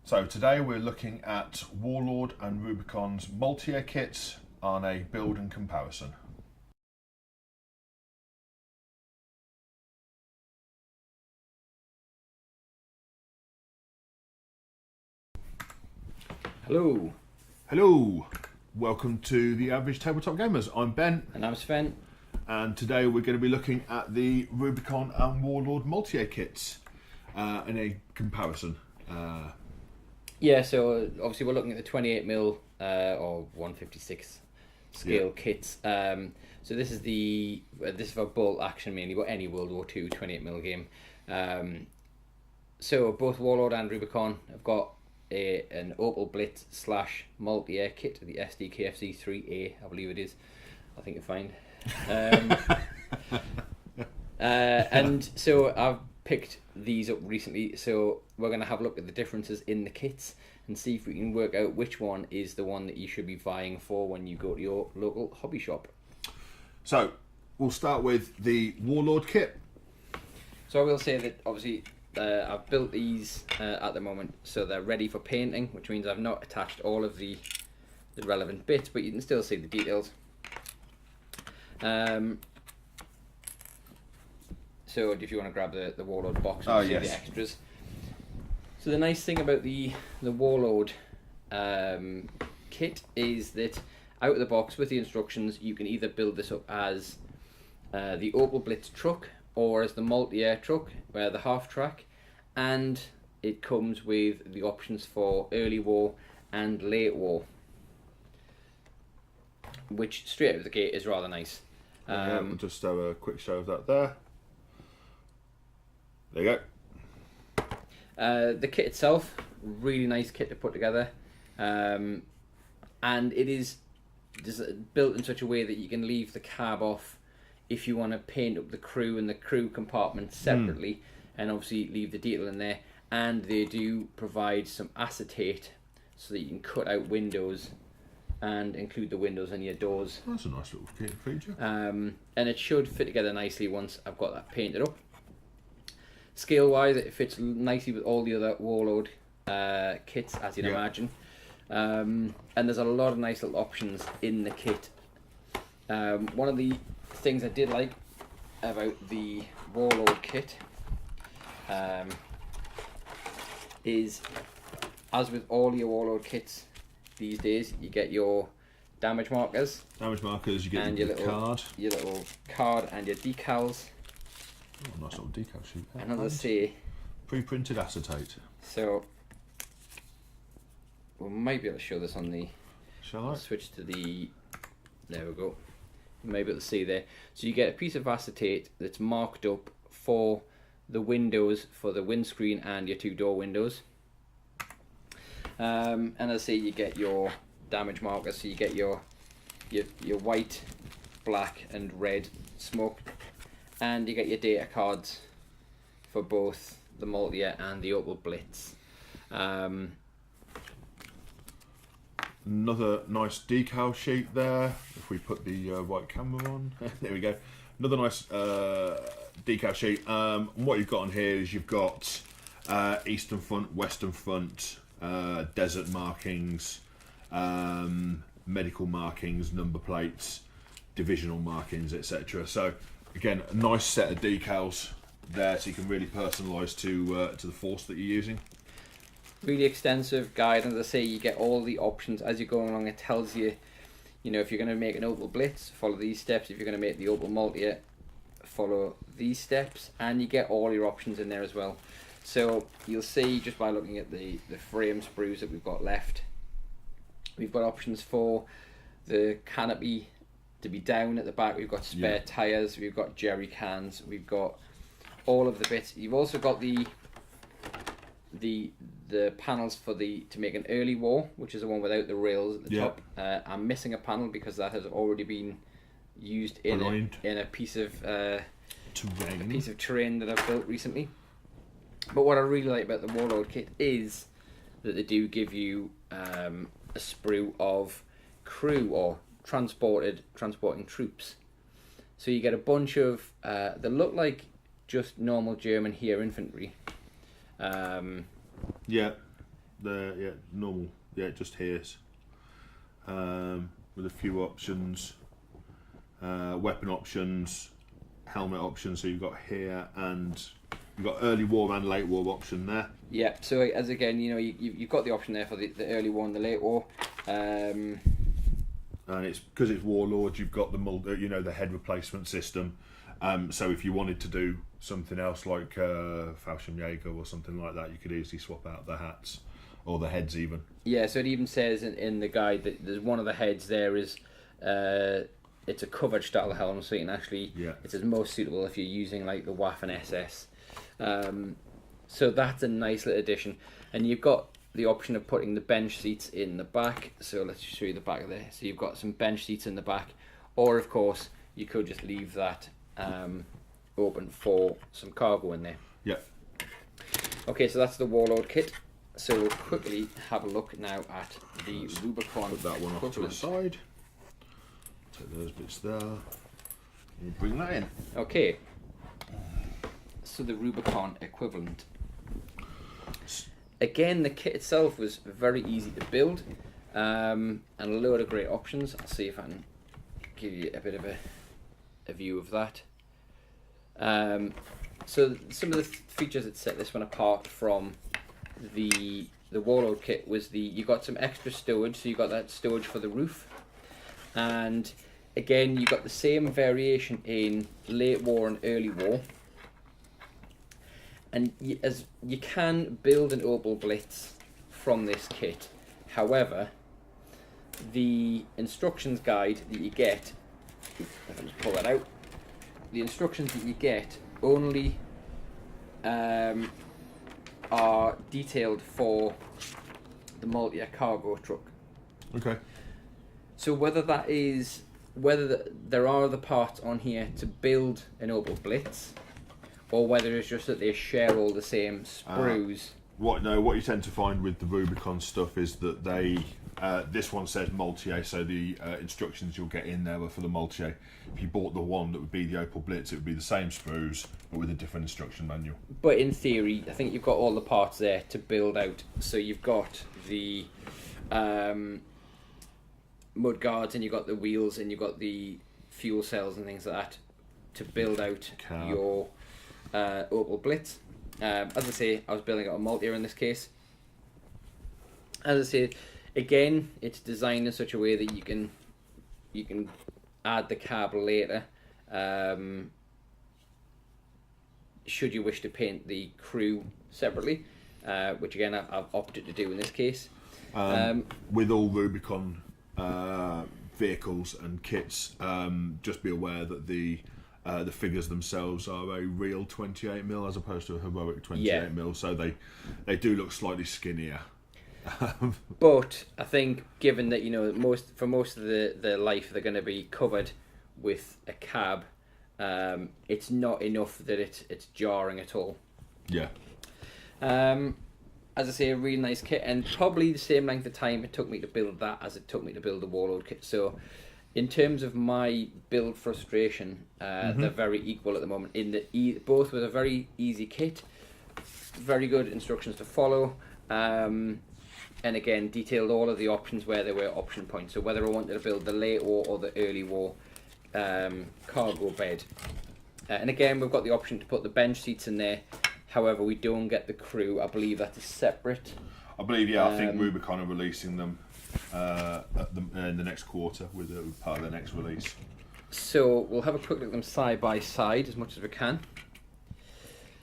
So today we're looking at Warlord and Rubicon's Maultier Kits on a build and comparison. Hello. Hello, welcome to the Average Tabletop Gamers. I'm Ben. And I'm Sven. And today we're going to be looking at the Rubicon and Warlord Maultier Kits in a comparison. Yeah, so obviously we're looking at the 28mm or 156 scale kits. So this is for bolt action mainly, but any World War II 28mm game. So both Warlord and Rubicon have got an Opel Blitz / Maultier Kit, the SdKfz 3A, I believe it is. I think you'll find. And so I've picked these up recently, so we're going to have a look at the differences in the kits and see if we can work out which one is the one that you should be vying for when you go to your local hobby shop. So we'll start with the Warlord kit. So I will say that obviously I've built these at the moment, so they're ready for painting, which means I've not attached all of the relevant bits, but you can still see the details. So if you want to grab the Warlord box and see the extras. So the nice thing about the Warlord kit is that out of the box with the instructions, you can either build this up as the Opel Blitz truck or as the Maultier truck, where the half track, and it comes with the options for early war and late war, which straight out of the gate is rather nice. We'll just have a quick show of that there. There you go. The kit itself, really nice kit to put together, and it is just built in such a way that you can leave the cab off if you want to paint up the crew and the crew compartment separately, and obviously leave the detail in there. And they do provide some acetate so that you can cut out windows and include the windows in your doors. That's a nice little feature. And it should fit together nicely once I've got that painted up. Scale wise, it fits nicely with all the other Warlord kits, as you'd imagine. And there's a lot of nice little options in the kit. One of the things I did like about the Warlord kit is, as with all your Warlord kits these days, you get your damage markers. You get and your little card. Your little card and your decals. Oh, nice little decal sheet. And as I say, pre-printed acetate. So we might be able to show this on the. Shall I? Switch to the. There we go. You may be able to see there. So you get a piece of acetate that's marked up for the windows, for the windscreen and your two door windows. And as I say, you get your damage markers. So you get your white, black, and red smoke, and you get your data cards for both the Maultier and the Opel Blitz. Another nice decal sheet there. If we put the white camera on, there we go. Another nice decal sheet. What you've got on here is you've got eastern front, western front, desert markings, medical markings, number plates, divisional markings, etc. So again, a nice set of decals there, so you can really personalise to the force that you're using. Really extensive guide, and as I say, you get all the options as you're going along. It tells you, if you're going to make an Opel Blitz, follow these steps. If you're going to make the Opel Maultier, follow these steps, and you get all your options in there as well. So you'll see just by looking at the frame sprues that we've got left, we've got options for the canopy to be down at the back. We've got spare tyres, we've got jerry cans, we've got all of the bits. You've also got the panels for to make an early war, which is the one without the rails at the top. I'm missing a panel because that has already been used in a piece of terrain that I've built recently. But what I really like about the Warlord kit is that they do give you a sprue of crew or transporting troops. So you get a bunch of that look like just normal German here infantry. there, yeah, normal, yeah, just here's with a few options, weapon options, helmet options. So you've got here, and you've got early war and late war option there. Yeah. So as again, you know, you've got the option there for the early war and the late war. And it's because it's Warlord, you've got the head replacement system. So if you wanted to do something else like Fallschirmjäger or something like that, you could easily swap out the hats or the heads even. Yeah, so it even says in the guide that there's one of the heads there is it's a covered style helm, so you can actually it says most suitable if you're using like the Waffen SS. So that's a nice little addition, and you've got the option of putting the bench seats in the back. So let's show you the back of there. So you've got some bench seats in the back, or of course you could just leave that open for some cargo in there. Yeah. Okay, so that's the Warlord kit. So we'll quickly have a look now at the Rubicon. Put that one off to the side. Take those bits there. And bring that in. Okay. So the Rubicon equivalent. Again, the kit itself was very easy to build, and a load of great options. I'll see if I can give you a bit of a view of that. So some of the features that set this one apart from the Warlord kit was you got some extra stowage, so you got that stowage for the roof, and again you got the same variation in late war and early war, and you can build an Opel Blitz from this kit. However, the instructions guide that you get, if I just pull that out, the instructions that you get only are detailed for the Maultier cargo truck. Okay. So whether there are other parts on here to build an Opel Blitz, or whether it's just that they share all the same sprues. What you tend to find with the Rubicon stuff is that they this one says Maultier, so the instructions you'll get in there are for the Maultier. If you bought the one that would be the Opel Blitz, it would be the same sprues but with a different instruction manual. But in theory, I think you've got all the parts there to build out. So you've got the mud guards, and you've got the wheels, and you've got the fuel cells and things like that to build out your Opel Blitz. As I say, I was building out a Maultier in this case. As I say, again, it's designed in such a way that you can add the cab later, should you wish to paint the crew separately, which again I've opted to do in this case. With all Rubicon vehicles and kits, just be aware that the figures themselves are a real 28mm as opposed to a heroic 28mm, so they do look slightly skinnier. But I think, given that for most of the life they're going to be covered with a cab, it's not enough that it's jarring at all. Yeah. As I say, a really nice kit, and probably the same length of time it took me to build that as it took me to build the Warlord kit. So in terms of my build frustration, they're very equal at the moment. Both with a very easy kit, very good instructions to follow, and again detailed all of the options where there were option points. So whether I wanted to build the late war or the early war cargo bed, and again we've got the option to put the bench seats in there. However, we don't get the crew. I believe that is separate. I believe, I think Rubicon are releasing them in the next quarter with part of their next release. So we'll have a quick look at them side by side as much as we can.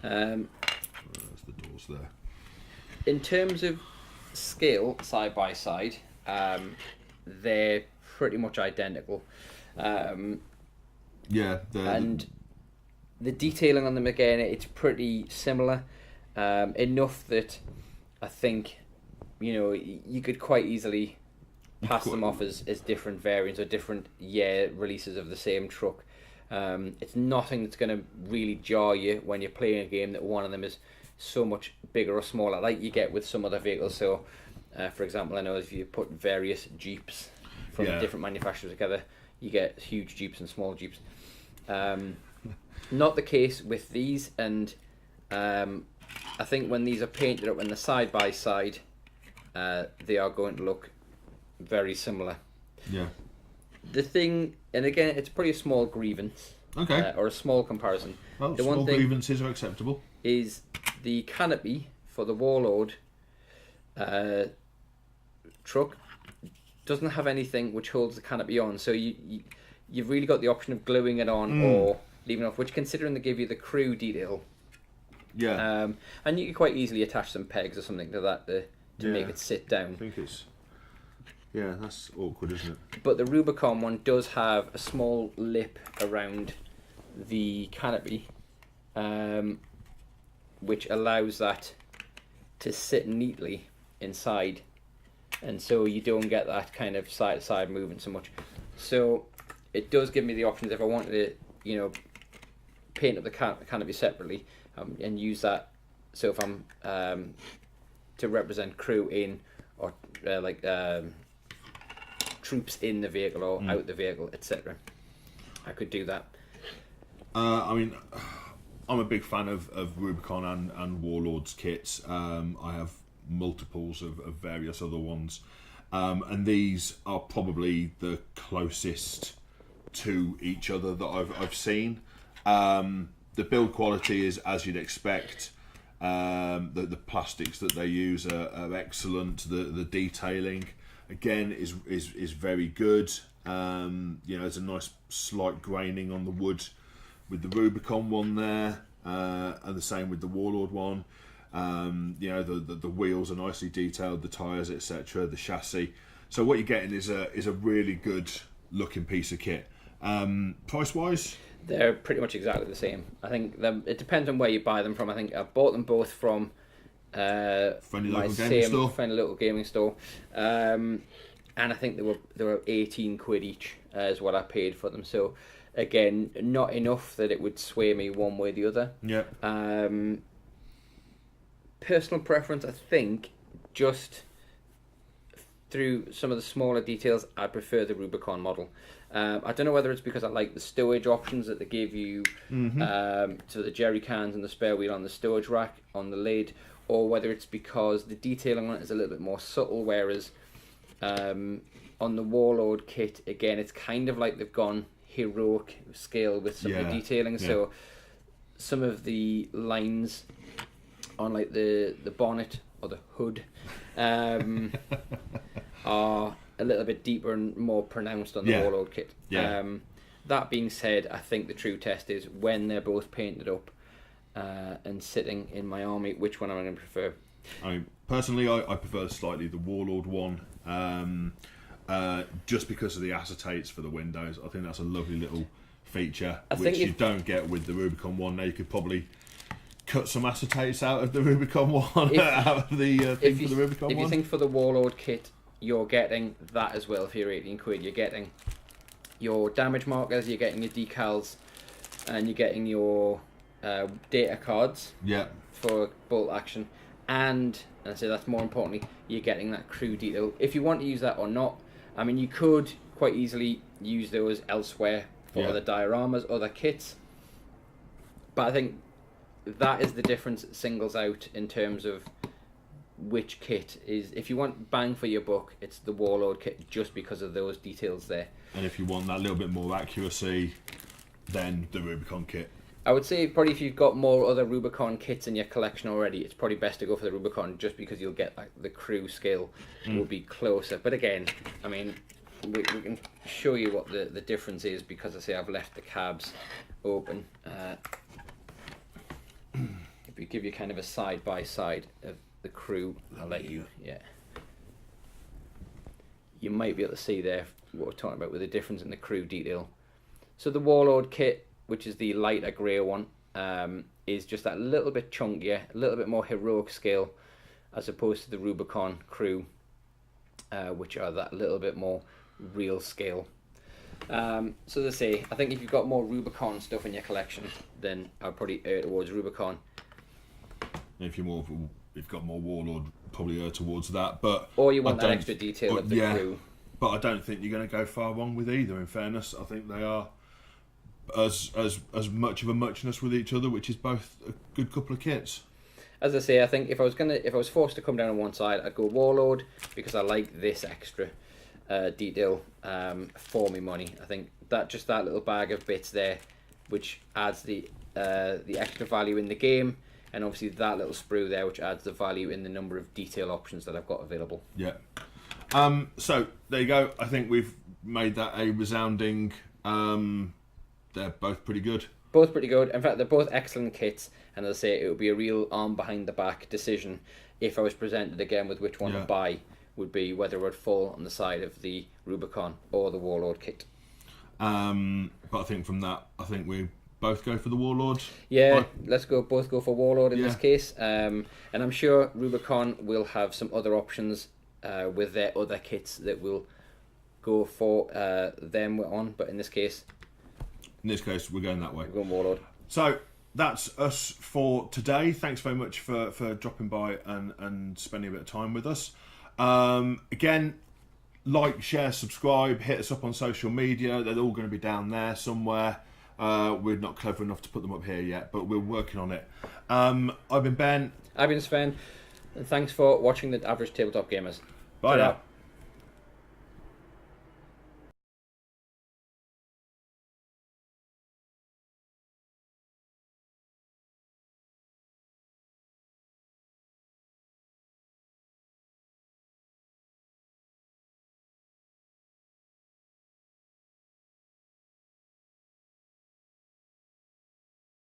There's the doors there. In terms of scale, side by side, they're pretty much identical. And the detailing on them, again, it's pretty similar, enough that I think you could quite easily pass them off as different variants or different releases of the same truck. It's nothing that's going to really jar you when you're playing a game that one of them is so much bigger or smaller, like you get with some other vehicles. So for example, I know if you put various Jeeps from different manufacturers together, you get huge Jeeps and small Jeeps. Not the case with these, and I think when these are painted up in the side by side, they are going to look very similar. Yeah. The thing, and again, it's pretty small grievance. Okay. Or a small comparison. Well, the small one thing grievances are acceptable. is the canopy for the Warlord truck doesn't have anything which holds the canopy on, so you've really got the option of gluing it on or leaving it off, which, considering they give you the crew detail, and you can quite easily attach some pegs or something to that to make it sit down. I think it's... Yeah, that's awkward, isn't it? But the Rubicon one does have a small lip around the canopy, which allows that to sit neatly inside, and so you don't get that kind of side to side movement so much. So it does give me the options if I wanted to, you know, paint up the canopy separately and use that. So if I'm to represent crew in, or troops in the vehicle or out the vehicle, etc., I could do that. I mean, I'm a big fan of Rubicon and Warlord's kits. I have multiples of various other ones, and these are probably the closest to each other that I've seen. The build quality is as you'd expect. The plastics that they use are excellent. The detailing again is very good. You know, there's a nice slight graining on the wood with the Rubicon one there, and the same with the Warlord one. You know, the wheels are nicely detailed, the tyres, etc., the chassis. So what you're getting is a really good looking piece of kit. Price wise, they're pretty much exactly the same. I think it depends on where you buy them from. I think I bought them both from friendly local gaming store, and I think they were 18 quid each is what I paid for them. So again, not enough that it would sway me one way or the other. Yeah. Personal preference, I think, just through some of the smaller details, I prefer the Rubicon model. I don't know whether it's because I like the stowage options that they give you, so the jerry cans and the spare wheel on the stowage rack on the lid, or whether it's because the detailing on it is a little bit more subtle, whereas on the Warlord kit, again, it's kind of like they've gone heroic scale with some of the detailing. So some of the lines on like the bonnet or the hood are a little bit deeper and more pronounced on the Warlord kit. That being said, I think the true test is when they're both painted up and sitting in my army, which one am I going to prefer? I mean, personally, I prefer slightly the Warlord one, just because of the acetates for the windows. I think that's a lovely little feature, which you don't get with the Rubicon one. Now you could probably cut some acetates out of the Rubicon one, out of the thing for the Rubicon one. If you think for the Warlord kit, you're getting that as well for your 18 quid. You're getting your damage markers, you're getting your decals, and you're getting your data cards for bolt action. And I say that's more importantly, you're getting that crew detail. If you want to use that or not, I mean, you could quite easily use those elsewhere for other dioramas, other kits. But I think that is the difference that singles out in terms of which kit is. If you want bang for your buck, it's the Warlord kit, just because of those details there. And if you want that little bit more accuracy, then the Rubicon kit. I would say probably if you've got more other Rubicon kits in your collection already, it's probably best to go for the Rubicon, just because you'll get like the crew scale will be closer. But again, I mean, we can show you what the difference is, because I say I've left the cabs open. If we give you kind of a side by side of the crew, I'll let you, you might be able to see there what we're talking about with the difference in the crew detail. So the Warlord kit, which is the lighter grey one, is just that little bit chunkier, a little bit more heroic scale, as opposed to the Rubicon crew, which are that little bit more real scale. So as I say, I think if you've got more Rubicon stuff in your collection, then I'd probably err towards Rubicon. If you've got more Warlord, probably err towards that. But or you want that extra detail of the crew. But I don't think you're going to go far wrong with either. In fairness, I think they are as much of a muchness with each other, which is both a good couple of kits. as I say, I think if I was forced to come down on one side, I'd go Warlord because I like this extra detail for me money. I think that little bag of bits there, which adds the extra value in the game, and obviously that little sprue there, which adds the value in the number of detail options that I've got available. Yeah. So there you go. I think we've made that a resounding. They're both pretty good. Both pretty good. In fact, they're both excellent kits, and as I say, it would be a real arm behind the back decision if I was presented again with which one to buy. Would be whether it would fall on the side of the Rubicon or the Warlord kit. But I think from that, I think we both go for the Warlord. Yeah, let's both go for Warlord in this case. And I'm sure Rubicon will have some other options with their other kits that will go for them on. But in this case, we're going that way. We're going Warlord. So that's us for today. Thanks very much for dropping by and spending a bit of time with us. Again, like, share, subscribe, hit us up on social media. They're all going to be down there somewhere. We're not clever enough to put them up here yet, but we're working on it. I've been Ben. I've been Sven, and thanks for watching the Average Tabletop Gamers. Bye now.